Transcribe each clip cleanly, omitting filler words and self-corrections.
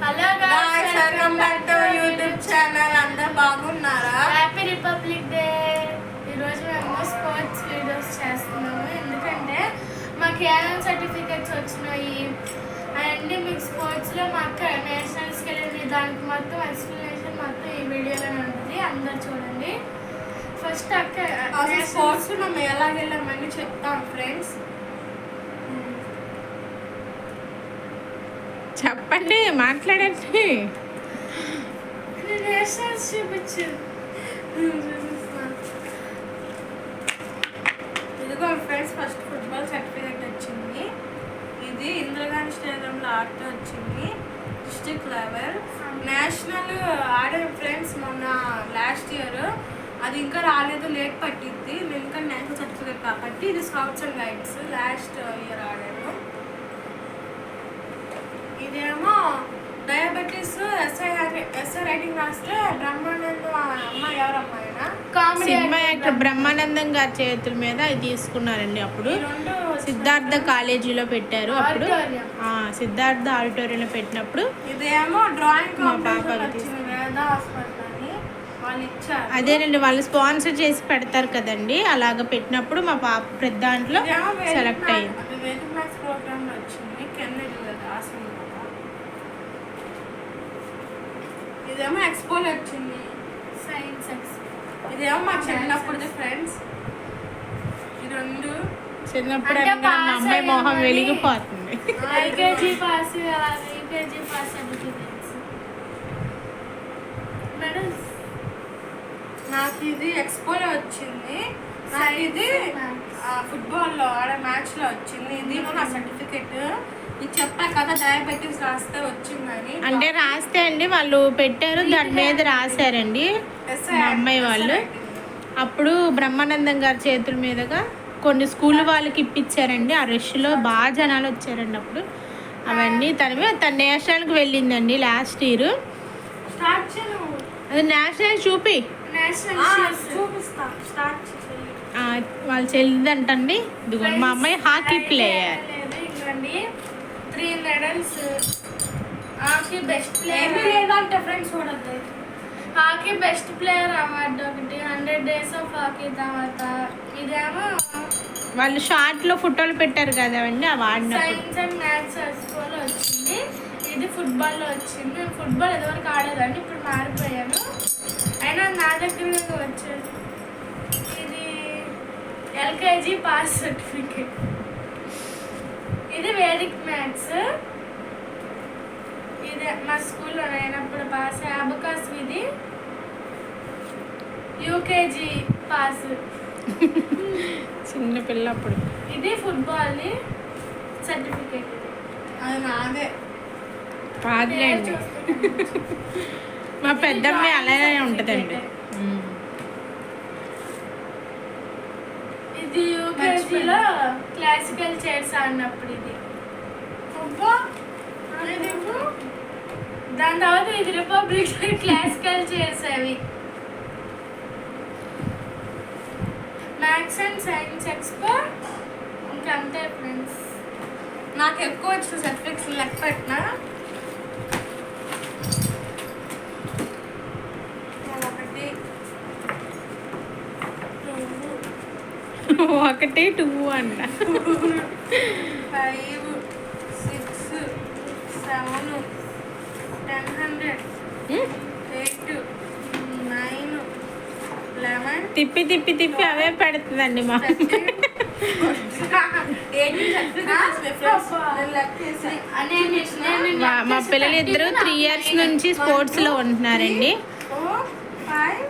Hello guys, welcome back to YouTube channel. అందరూ బాగున్నారా? Happy republic day. ఈరోజు మేము స్పోర్ట్స్ వీడియోస్ చేస్తున్నాము, ఎందుకంటే మాకు ఏమైనా సర్టిఫికెట్స్ వచ్చినాయి అవన్నీ మీకు స్పోర్ట్స్లో మా అక్క నేషనల్స్కి వెళ్ళింది. దానికి మొత్తం ఎక్స్ప్లెనేషన్ మొత్తం ఈ వీడియోలోనే ఉంటుంది, అందరు చూడండి. ఫస్ట్ అక్క స్పోర్ట్స్లో మేము ఎలా వెళ్ళామని చెప్తాం ఫ్రెండ్స్. చెప్పండి, మాట్లాడండి. నేషనల్స్ చూపించు. ఇదిగో ఫ్రెండ్స్, ఫస్ట్ ఫుట్బాల్ సర్టిఫికేట్ వచ్చింది. ఇది ఇందిరాగాంధీ స్టేడియంలో ఆడుతూ వచ్చింది. డిస్ట్రిక్ట్ లెవెల్ నేషనల్ ఆడే ఫ్రెండ్స్ మొన్న లాస్ట్ ఇయర్. అది ఇంకా రాలేదు, లేట్ పట్టింది. ఇంకా నేషనల్ సర్టిఫికేట్ కాబట్టి ఇది scouts and guides last year ఆడాను. ఇదేమో డయాబెటీస్ ఎస్ఐ రైటింగ్ రాస్తే బ్రహ్మానందం అమ్మాయి ఎవరమ్మాయినా సినిమా యాక్టర్ బ్రహ్మానందం గారి చేతుల మీద ఇది తీసుకున్నారండి. అప్పుడు సిద్ధార్థ కాలేజీలో పెట్టారు. అప్పుడు సిద్ధార్థ ఆడిటోరియంలో పెట్టినప్పుడు ఇదేమో డ్రాయింగ్ మా పాపకి వేద హాస్పిటల్ అని వాళ్ళు ఇచ్చారు. అదేనండి, వాళ్ళు స్పాన్సర్ చేసి పెడతారు కదండి. అలాగ పెట్టినప్పుడు మా పాప పెద్ద దాంట్లో సెలెక్ట్ అయ్యింది. అది వేదిక మ్యాథ్స్ ప్రోగ్రామ్ లో వచ్చింది. ఇదేమో ఎక్స్పోలో వచ్చింది, సైన్స్ ఎక్స్పో. ఇదేమో మా చిన్నప్పుడు ఫ్రెండ్స్. ఈ రెండు చిన్నప్పుడు మా అమ్మాయి మొహం వెలిగిపోతుంది. LKG pass UKG pass certificates medals. నాకు ఇది ఎక్స్పోలో వచ్చింది. నాకు ఇది ఫుట్బాల్లో ఆడే మ్యాచ్లో వచ్చింది. ఇది నా సర్టిఫికెట్. ఇది చెప్పా కదా, డయాబెటీస్ రాస్తే వచ్చిందని. అంటే రాస్తే అండి వాళ్ళు పెట్టారు, దాని మీద రాశారండి మా అమ్మాయి వాళ్ళు. అప్పుడు బ్రహ్మానందం గారి చేతుల మీదుగా కొన్ని స్కూల్ వాళ్ళకి ఇప్పించారండి. ఆ రష్లో బాగా జనాలు వచ్చారండి అప్పుడు. అవన్నీ తన నేషనల్కి వెళ్ళిందండి లాస్ట్ ఇయర్. అది నేషనల్ చూపి వాళ్ళు చెల్లిదంటండి. ఇదిగో మా అమ్మాయి హాకీ ప్లేయర్. 3 మెడల్స్. హాకీ బెస్ట్ ప్లేయర్ లేదంటే ఫ్రెండ్స్ చూడద్దు. హాకీ బెస్ట్ ప్లేయర్ అవార్డు ఒకటి, 100 days ఆఫ్ హాకీ. తర్వాత ఇదేమో వాళ్ళు షార్ట్లో ఫోటోలు పెట్టారు కదండి, అవార్డు. సైన్స్ అండ్ మ్యాథ్స్ ఎక్స్పోలో వచ్చింది. ఇది ఫుట్బాల్లో వచ్చింది. నేను ఫుట్బాల్ ఎదువరకు ఆడేదాన్ని, ఇప్పుడు మారిపోయాను. అయినా నా దగ్గర వచ్చేది ఇది ఎల్కేజీ పాస్ సర్టిఫికేట్. ఇది వేదిక్ మ్యాథ్స్. ఇది మా స్కూల్లో అయినప్పుడు పాస్. అబకాస్ ఇది యూకేజీ పాస్, చిన్న పిల్లప్పుడు. ఇది ఫుట్బాల్ సర్టిఫికేట్. అది నాదే కాదులేండి, మా పెద్దమ్మాయి అలానే ఉంటుందండి. ఇది యూకేజీలో క్లాసికల్ చైర్స్ ఆడినప్పుడు. ఇది దాని తర్వాత ఇది రిపబ్లిక్ క్లాసికల్ చైర్స్. అవి మ్యాథ్స్ అండ్ సైన్స్ ఎక్స్పో. ఇంకంతే ఫ్రెండ్స్. నాకు ఎక్కువ వచ్చిన సర్టిఫికెట్స్ లెక్క పెట్టినా. ఒకటి 2 అంట. 5 6 7 10 100 8 9 11. తిప్పి తిప్పి తిప్పి అవే పెడుతుందండి మా మా పిల్లలు ఇద్దరు 3 years నుంచి స్పోర్ట్స్ లో ఉంటున్నారండి. 4 5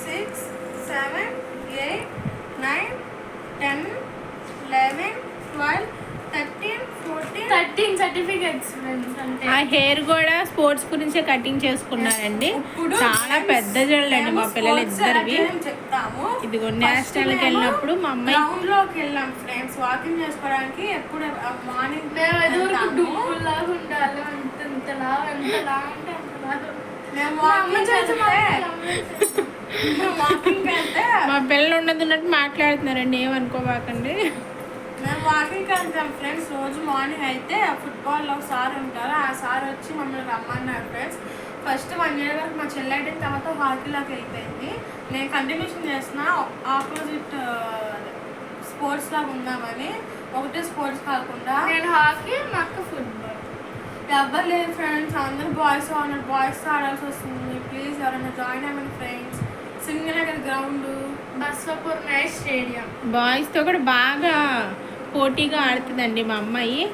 6 7 8 9 10 11 12 13 14 సర్టిఫికెట్స్. ఆ హెయిర్ కూడా స్పోర్ట్స్ గురించే కటింగ్ చేసుకున్నారండి. చాలా పెద్ద జడలండి మా పిల్లలు ఇద్దరివి. ఇదిగో నేషనల్కి వెళ్ళినప్పుడు మా అమ్మాయి గ్రౌండ్లోకి వెళ్ళాం ఫ్రెండ్స్, వాకింగ్ చేసుకోవడానికి. ఎప్పుడు మార్నింగ్ మా పిల్లలు ఉన్నది ఉన్నట్టు మాట్లాడుతున్నారండి, ఏమనుకోబాకండి. మేము వాకింగ్కి వెళ్తాం ఫ్రెండ్స్. రోజు మార్నింగ్ అయితే ఫుట్బాల్లో సార్ ఉంటారు. ఆ సార్ వచ్చి మమ్మల్ని రమ్మన్నారు ఫ్రెండ్స్. ఫస్ట్ 1 year వరకు మా చెల్లి అయిన తర్వాత హాకీలోకి వెళ్ళిపోయింది. నేను కంటిన్యూషన్ చేసిన ఆపోజిట్ స్పోర్ట్స్ లాగా ఉందామని. ఒకటే స్పోర్ట్స్ కాకుండా నేను హాకీ, మా అక్క ఫుట్బాల్. ఎవ్వరు లేదు ఫ్రెండ్స్, అందరూ బాయ్స్ ఉన్నారు. బాయ్స్ ఆడాల్సి వస్తుంది. ప్లీజ్ ఎవరైనా జాయిన్ అవ్వండి friends. Singhnagar ground, Baswapur night stadium. బాయ్స్తో కూడా బాగా పోటీగా ఆడుతుందండి మా అమ్మాయి.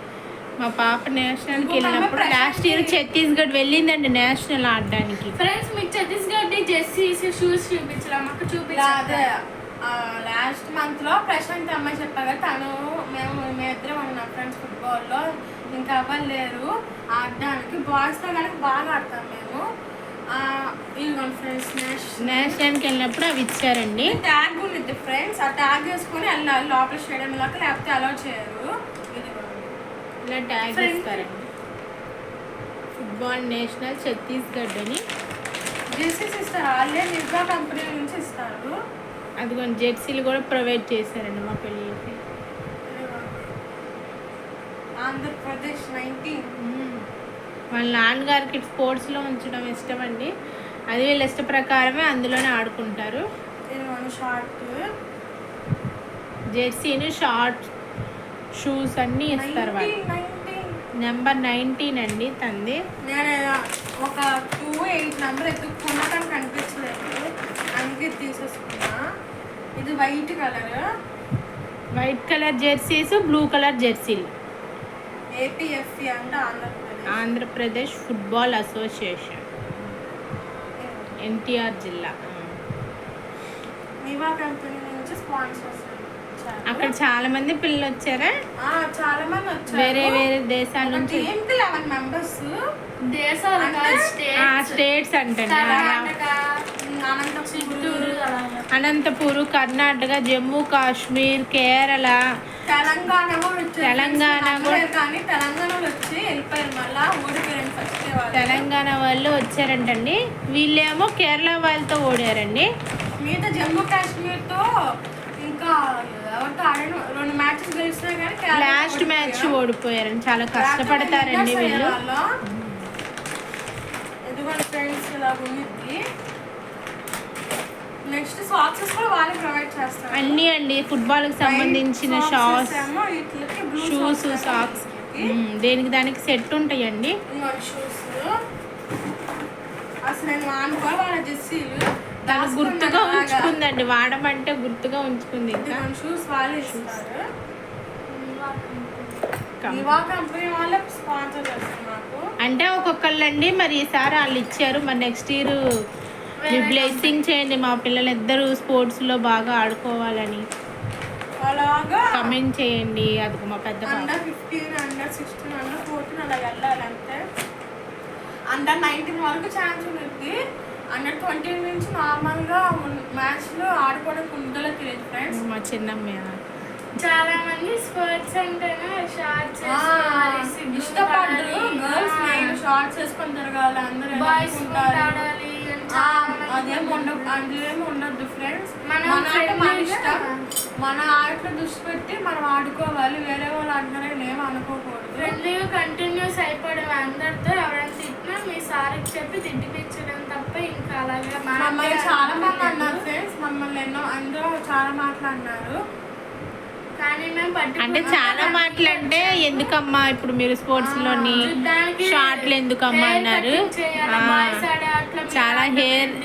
మా పాప నేషనల్కి వెళ్ళినప్పుడు లాస్ట్ ఇయర్ ఛత్తీస్గఢ్ వెళ్ళిందండి నేషనల్ ఆడడానికి. ఫ్రెండ్స్ మీకు ఛత్తీస్గఢ్ జెర్సీస్ షూస్ చూపించరా? మాకు చూపించాలి. లాస్ట్ మంత్ లో ప్రశాంత్ అమ్మాయి చెప్పారు. తను మేమిద్దరం ఉన్నాం ఫ్రెండ్స్ ఫుట్బాల్లో. ఇంకా అవ్వలేరు ఆడడానికి. బాయ్స్తో కనుక బాగా ఆడతాం మేము. ఇదిగోండి ఫ్రెండ్స్, నేషనల్కి వెళ్ళినప్పుడు అవి ఇచ్చారండి. ట్యాగ్ ఉంది ఫ్రెండ్స్. ఆ ట్యాగ్ వేసుకొని వెళ్ళాలి లోపల స్టేడియం లాగా, లేకపోతే అలౌ చేయరు. ఇలా ట్యాగ్ ఇస్తారండి. ఫుట్బాల్ నేషనల్ ఛత్తీస్గఢ్ అని జెర్సీస్ ఇస్తారు. వాళ్ళే నిర్భా కంపెనీ నుంచి ఇస్తారు. అదిగోండి జెర్సీలు కూడా ప్రొవైడ్ చేశారండి మా పిల్లలకి. ఆంధ్రప్రదేశ్ 19. వాళ్ళ నాన్నగారికి స్పోర్ట్స్లో ఉంచడం ఇష్టం అండి. అది వీళ్ళ ఇష్ట ప్రకారమే అందులోనే ఆడుకుంటారు. షార్ట్ జెర్సీని షార్ట్ షూస్ అన్నీ ఇస్తారు వాళ్ళు. నెంబర్ 19 అండి తంది. నేను ఒక 28 నెంబర్ ఎత్తుక్కున్నా కానీ కనిపించలేదు, అందుకే తీసేసుకున్నా. ఇది white colour jerseys, blue colour జెర్సీలు. ఏపీఎఫ్సి అంటే ఆంధ్రప్రదేశ్ ఫుట్బాల్ అసోసియేషన్, ఎన్టీఆర్ జిల్లా. నివా కంపెనీ నుంచి స్పాన్సర్స్. అక్కడ చాలా మంది పిల్లలు వచ్చారా? చాలా మంది వచ్చారు. వేరే దేశాల నుంచి. 11 మెంబర్స్. దేశాలు స్టేట్స్ అంటండి. అనంతపూర్, కర్ణాటక, జమ్మూ కాశ్మీర్, కేరళ, తెలంగాణ కూడా కానీ తెలంగాణలో వచ్చి వెళ్ళిపోయారు. మళ్ళీ ఓడిపోయారు ఫస్ట్. తెలంగాణ వాళ్ళు వచ్చారంటండి. వీళ్ళేమో కేరళ వాళ్ళతో ఓడారండి. మిగతా జమ్మూ కాశ్మీర్తో ఇంకా ఎవరితో ఆడిన 2 మ్యాచెస్ గెలిచినా కానీ లాస్ట్ మ్యాచ్ ఓడిపోయారండి. చాలా కష్టపడతారండి వీళ్ళు. ఎందుకంటే ఫ్రెండ్స్ ఇలా ఉంది. నెక్స్ట్ సాక్సెస్ కూడా వాళ్ళే ప్రొవైడ్ చేస్తారు. అన్నీ అండి ఫుట్బాల్కి సంబంధించిన షూస్, సాక్స్ దేనికి దానికి సెట్ ఉంటాయండి. షూస్ అసలు నేను వాడుకో వాళ్ళ జెర్సీలు తను గుర్తుగా ఉంచుకుందండి. వాడమంటే గుర్తుగా ఉంచుకుంది. ఇంకా షూస్ వాళ్ళే ఇస్తారు. నివా కంపెనీ వాళ్ళే స్పాన్సర్ చేస్తారు నాకు. అంటే ఒక్కొక్కళ్ళండి. మరి ఈసారి వాళ్ళు ఇచ్చారు. మరి నెక్స్ట్ ఇయర్ మీ బ్లెస్సింగ్ చేయండి. మా పిల్లలు ఇద్దరు స్పోర్ట్స్లో బాగా ఆడుకోవాలని అలాగా కమెంట్ చేయండి. అది మా పెద్ద అండర్ 15, అండర్ 16, అండర్ 14 అలా వెళ్ళాలంటే అండర్ 19 వరకు ఛాన్స్ ఉంటుంది. అండర్ 20 నుంచి నార్మల్గా మ్యాచ్లో ఆడుకోవడానికి ఉంటుందో తెలియదు ఫ్రెండ్స్. మా చిన్నమ్మ చాలా మంది స్పోర్ట్స్ అంటేనే షార్ట్స్ ఇష్టపడ్డారు. గర్ల్స్ నేను షార్ట్స్ వేసుకొని తిరగాలి, అందరూ బాయ్స్ ఉంటారు. అదేం ఉండద్దు ఫ్రెండ్స్. మన ఇష్టం. మన ఆటలో దృష్టి పెట్టి మనం ఆడుకోవాలి. వేరే వాళ్ళు అంటున్నారని ఏమో అనుకోకూడదు. ఫ్రెండ్లీగా కంటిన్యూస్ అయిపోవడం. అందరితో ఎవరైనా తిట్టినా మీ సార్కి చెప్పి తిట్టిపించడం తప్ప ఇంకా అలాగే మమ్మల్ని చాలా మంది అన్నారు ఫ్రెండ్స్. మమ్మల్ని అందరూ చాలా మాట్లాడినారు. కానీ మేము అంటే చాలా మాటలంటే ఎందుకమ్మా ఇప్పుడు మీరు స్పోర్ట్స్ లోని షార్ట్లు ఎందుకమ్మా అన్నారు. చాలా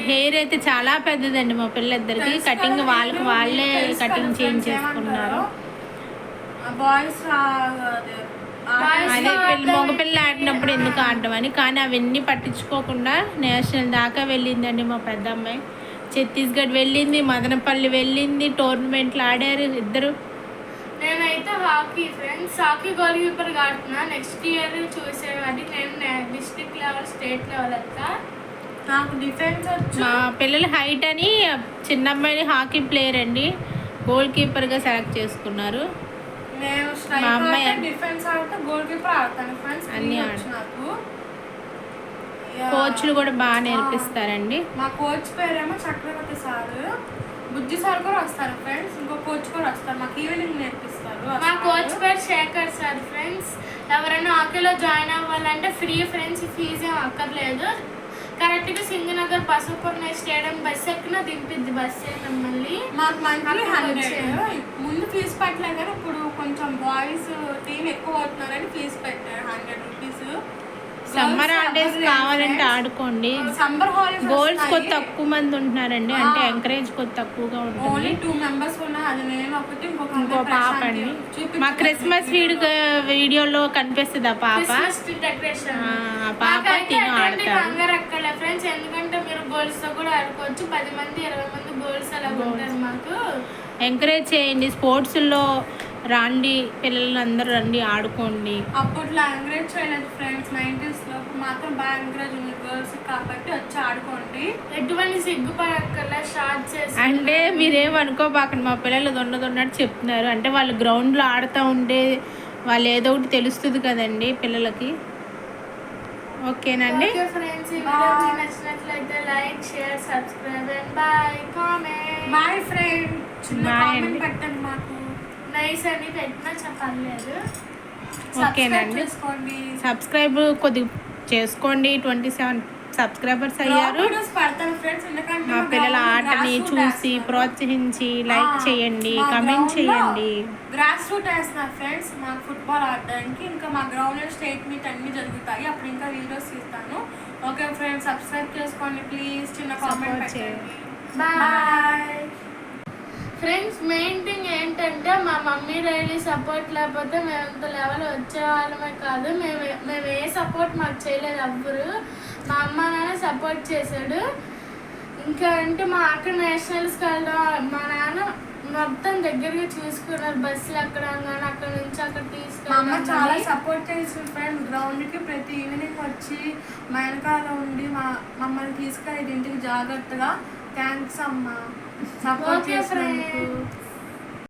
హెయిర్ అయితే చాలా పెద్దదండి మా పిల్లలిద్దరికి. కటింగ్ వాళ్ళే కటింగ్ చేయించేసుకున్నారు. అదే మగపిల్ల ఆడినప్పుడు ఎందుకు ఆడడం అని. కానీ అవన్నీ పట్టించుకోకుండా నేషనల్ దాకా వెళ్ళిందండి మా పెద్ద అమ్మాయి. ఛత్తీస్గఢ్ వెళ్ళింది, మదనపల్లి వెళ్ళింది, టోర్నమెంట్లు ఆడారు ఇద్దరు. నేనైతే హాకీ ఫ్రెండ్స్, హాకీ గోల్ కీపర్గా ఆడుతున్నా. నెక్స్ట్ ఇయర్ చూసేవాడి నేను డిస్ట్రిక్ట్ లెవెల్, స్టేట్ లెవెల్ వెళ్తా. నాకు డిఫెన్స్ వచ్చు. మా పిల్లలు హైట్ అని చిన్న అమ్మాయిని హాకీ ప్లేయర్ అండి గోల్ కీపర్గా సెలెక్ట్ చేసుకున్నారు. నేను మా అమ్మాయి డిఫెన్స్ ఆడితే గోల్ కీపర్ ఆడతాను ఫ్రెండ్స్. అన్నీ నాకు కోచ్లు కూడా బాగా నేర్పిస్తారండి. మా కోచ్ పేరేమో చక్రవర్తి సార్. బుజ్జి సార్ కూడా వస్తారు ఫ్రెండ్స్, ఇంకో కోచ్ కూడా వస్తారు, మాకు ఈవినింగ్ నేర్పిస్తారు. మా కోచ్ పేరు శేఖర్ సార్ ఫ్రెండ్స్. ఎవరైనా హాకీలో జాయిన్ అవ్వాలంటే ఫ్రీ ఫ్రెండ్స్, ఫీజు ఏం అక్కర్లేదు. కరెక్ట్గా సింగనగర్ బసవపూర్ణ స్టేడియం బస్ ఎక్కిన దింపిద్ది బస్సే మిమ్మల్ని. మాకు మంత్లీ 100. ముందు ఫీజు పెట్టలేదు కానీ ఇప్పుడు కొంచెం బాయ్స్ టీం ఎక్కువ అవుతున్నారని ఫీజు పెట్టారు 100 రూపీస్. సమ్మర్ హాలిడేస్ కావాలంటే ఆడుకోండి. సమ్మర్ హాలిడేస్ గోల్స్ కొద్ది తక్కువ మంది ఉంటున్నారండి, అంటే ఎంకరేజ్ కొద్ది తక్కువగా ఉంటుంది. ఓన్లీ 2 మెంబర్స్ ఉన్నారు, అది నేను ఒకటి ఇంకో పాప అండి. మా క్రిస్మస్ వీడియోలో కనిపిస్తుంది ఆ పాప. డెకరేషన్ ఆ పాప తిను ఆడతారు. కంగారు అక్కర్లే ఫ్రెండ్స్, ఎందుకంటే మీరు గోల్స్ తో కూడా ఆడుకోవచ్చు. 10 మంది 20 మంది గోల్స్ అలా ఉంటారు. మాకు ఎంకరేజ్ చేయండి, స్పోర్ట్స్లో రండి, పిల్లలందరూ రండి, ఆడుకోండి. అప్పట్లో ఎంకరేజ్ చేయలేదు ఫ్రెండ్స్, 90s లో మాత్రం బాగా ఎంకరేజ్ ఉంది గర్ల్స్ కాబట్టి వచ్చి ఆడుకోండి. ఎటువంటి సిగ్గుపడక్కర్లే, స్టార్ట్ చేసి. అంటే మీరేమనుకోబాకండి, మా పిల్లలు దొన్నట్టు చెప్తున్నారు అంటే వాళ్ళు గ్రౌండ్లో ఆడుతూ ఉంటే వాళ్ళు ఏదో ఒకటి తెలుస్తుంది కదండి పిల్లలకి. ఓకేనండి, ఓకే ఫ్రెండ్స్, ఈ వీడియో మీకు నచ్చినట్లయితే like, share, subscribe and bye. Comment bye friend, చిన్న Bye కామెంట్ అండి. పెట్టండి మాకు. నైస్ అని పెట్టినా చెప్పలేదు. ఓకేనండి, చేసుకోండి. సబ్స్క్రైబ్ కొద్దిగా చేసుకోండి. 27 సబ్స్క్రైబర్స్ అయ్యారు. వీడియోస్ పెడతాను ఫ్రెండ్స్, ఎందుకంటే మా పిల్లల ఆటని చూసి ప్రోత్సహించి లైక్ చేయండి, కమెంట్ చేయండి. గ్రాస్ రూట్ వేస్తున్నారు ఫ్రెండ్స్ మాకు ఫుట్బాల్ ఆడడానికి. ఇంకా మా గ్రౌండ్ లో స్టేట్ మీట్ అన్ని జరుగుతాయి, అప్పుడు ఇంకా వీడియోస్ తీస్తాను. ఓకే ఫ్రెండ్స్, సబ్స్క్రైబ్ చేసుకోండి ప్లీజ్, చిన్న కామెంట్ పెట్టండి. Bye friends. మెయిన్ థింగ్ ఏంటంటే మా మమ్మీ డాడీ సపోర్ట్ లేకపోతే మేము ఇంత లెవెల్ వచ్చేవాళ్ళమే కాదు. మేము ఏ సపోర్ట్ మాకు చేయలేదు ఎవ్వరు. మా అమ్మ నాన్న సపోర్ట్ చేశాడు. ఇంకా అంటే మా అక్క నేషనల్స్కి వెళ్ళడం, మా నాన్న మొత్తం దగ్గరగా చూసుకున్నారు. బస్సులు ఎక్కడం కానీ అక్కడ నుంచి అక్కడ మా అమ్మ చాలా తీసుకెళ్ళి సపోర్ట్ చేసింది ఫ్రెండ్స్. గ్రౌండ్కి ప్రతి ఈవినింగ్ వచ్చి మా వెనకాల ఉండి మమ్మల్ని తీసుకెళ్ళి ఇంటికి జాగ్రత్తగా. థ్యాంక్స్ అమ్మ, సపోర్ట్ ఓకే చేసినందుకు. ఫ్రెండ్స్.